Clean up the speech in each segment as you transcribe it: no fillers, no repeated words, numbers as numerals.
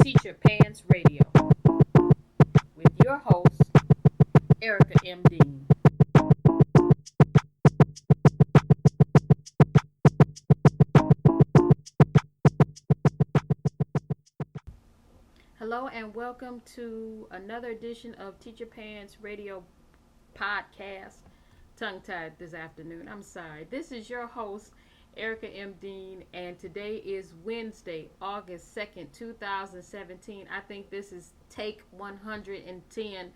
Teacher Pants Radio with your host, Erica M. Dean. Hello and welcome to another edition of Teacher Pants Radio podcast. Tongue tied this afternoon. I'm sorry. This is your host, Erica M. Dean, and today is Wednesday, August 2nd, 2017. I think this is take 110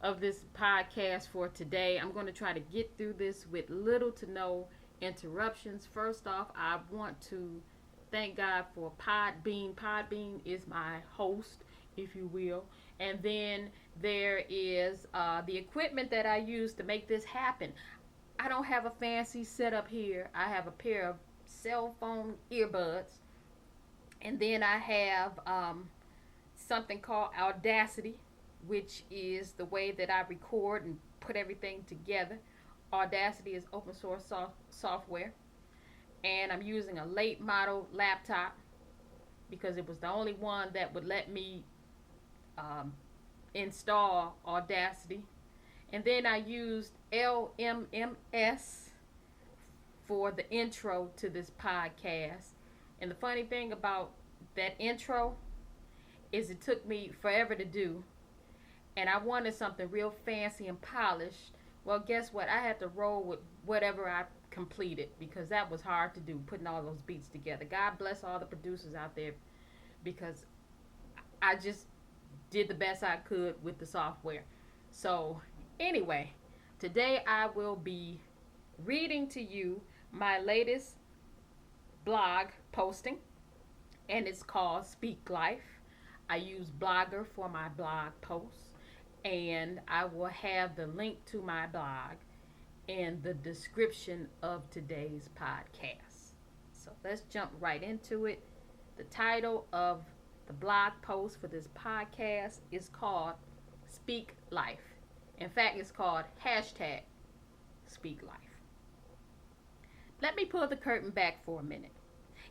of this podcast for today. I'm going to try to get through this with little to no interruptions. First off, I want to thank God for Podbean. Podbean is my host, if you will. And then there is the equipment that I use to make this happen. I don't have a fancy setup here. I have a pair of cell phone earbuds. And then I have something called Audacity, which is the way that I record and put everything together. Audacity is open source software. And I'm using a late model laptop because it was the only one that would let me install Audacity. And then I used LMMS for the intro to this podcast. And the funny thing about that intro is it took me forever to do. And I wanted something real fancy and polished. Well, guess what? I had to roll with whatever I completed because that was hard to do, putting all those beats together. God bless all the producers out there because I just did the best I could with the software. So anyway, today I will be reading to you my latest blog posting, and it's called Speak Life. I use Blogger for my blog posts, and I will have the link to my blog in the description of today's podcast. So let's jump right into it. The title of the blog post for this podcast is called Speak Life. In fact, it's called hashtag Speak Life. Let me pull the curtain back for a minute.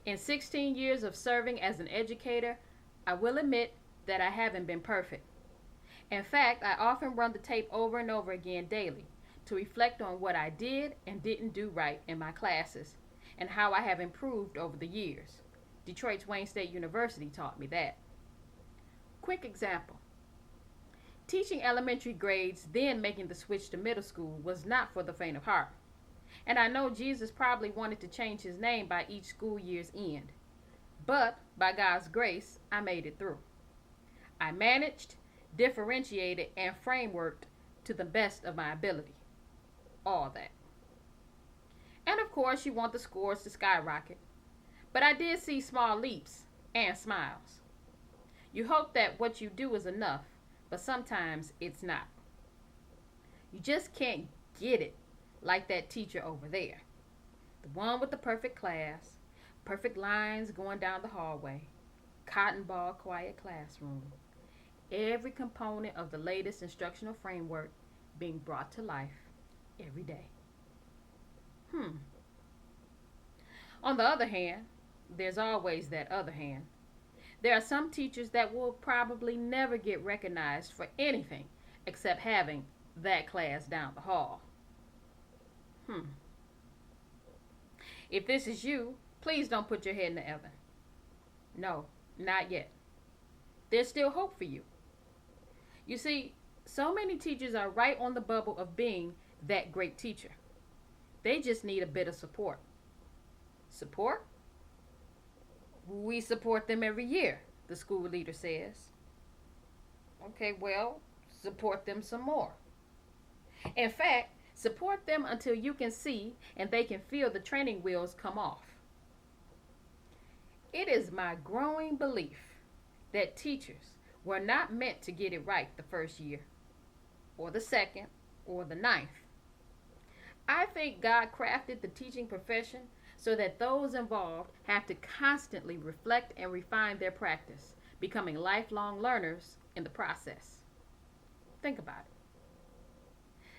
In 16 years of serving as an educator, I will admit that I haven't been perfect. In fact, I often run the tape over and over again daily to reflect on what I did and didn't do right in my classes and how I have improved over the years. Detroit's Wayne State University taught me that. Quick example. Teaching elementary grades, then making the switch to middle school was not for the faint of heart. And I know Jesus probably wanted to change his name by each school year's end. But by God's grace, I made it through. I managed, differentiated, and frameworked to the best of my ability. All that. And of course, you want the scores to skyrocket. But I did see small leaps and smiles. You hope that what you do is enough, but sometimes it's not. You just can't get it like that teacher over there. The one with the perfect class, perfect lines going down the hallway, cotton ball quiet classroom. Every component of the latest instructional framework being brought to life every day. On the other hand, there's always that other hand. There are some teachers that will probably never get recognized for anything except having that class down the hall. If this is you, please don't put your head in the oven. No, not yet. There's still hope for you. You see, so many teachers are right on the bubble of being that great teacher. They just need a bit of support. Support? We support them every year, the school leader says. Okay, well, support them some more. In fact, support them until you can see and they can feel the training wheels come off. It is my growing belief that teachers were not meant to get it right the first year, or the second, or the ninth. I think God crafted the teaching profession so that those involved have to constantly reflect and refine their practice, becoming lifelong learners in the process. Think about it.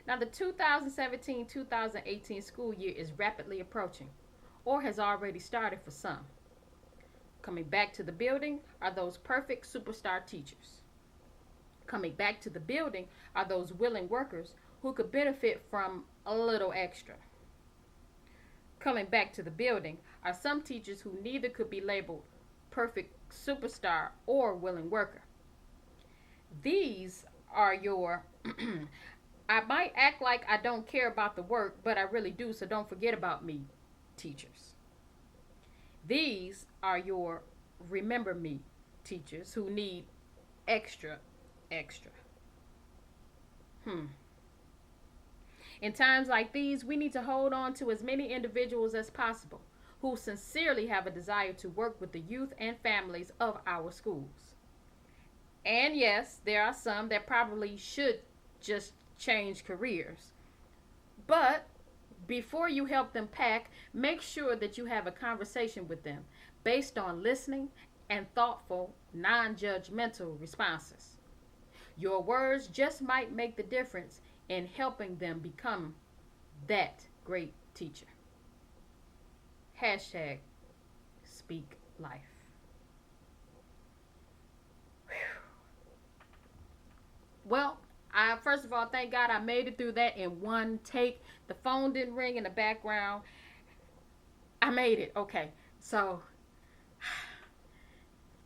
Now, the 2017-2018 school year is rapidly approaching, or has already started for some. Coming back to the building are those perfect superstar teachers. Coming back to the building are those willing workers who could benefit from a little extra. Coming back to the building are some teachers who neither could be labeled perfect superstar or willing worker. These are your I might act like I don't care about the work, but I really do, so don't forget about me, teachers. These are your remember me teachers who need extra, extra. In times like these, we need to hold on to as many individuals as possible who sincerely have a desire to work with the youth and families of our schools. And yes, there are some that probably should just change careers. But before you help them pack, make sure that you have a conversation with them based on listening and thoughtful, non-judgmental responses. Your words just might make the difference in helping them become that great teacher. Hashtag speak life. Well, first of all, thank God I made it through that in one take. The phone didn't ring in the background. I made it. Okay. So,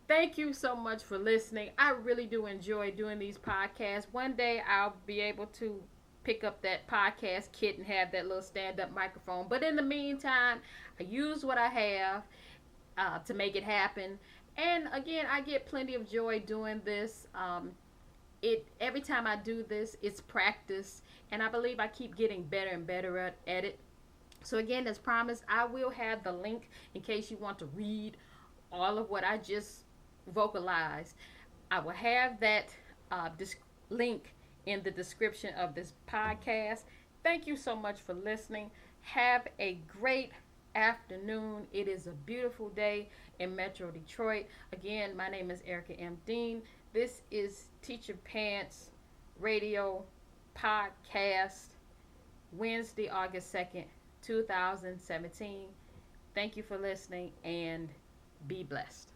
thank you so much for listening. I really do enjoy doing these podcasts. One day I'll be able to pick up that podcast kit and have that little stand-up microphone. But in the meantime, I use what I have to make it happen. And again, I get plenty of joy doing this. Every time I do this, it's practice, and I believe I keep getting better and better at it. So again, as promised, I will have the link in case you want to read all of what I just vocalized. I will have that link in the description of this podcast. Thank you so much for listening. Have a great afternoon. It is a beautiful day in Metro Detroit. Again, my name is Erica M. Dean. This is Teacher Pants Radio Podcast, Wednesday, August 2nd, 2017. Thank you for listening, and be blessed.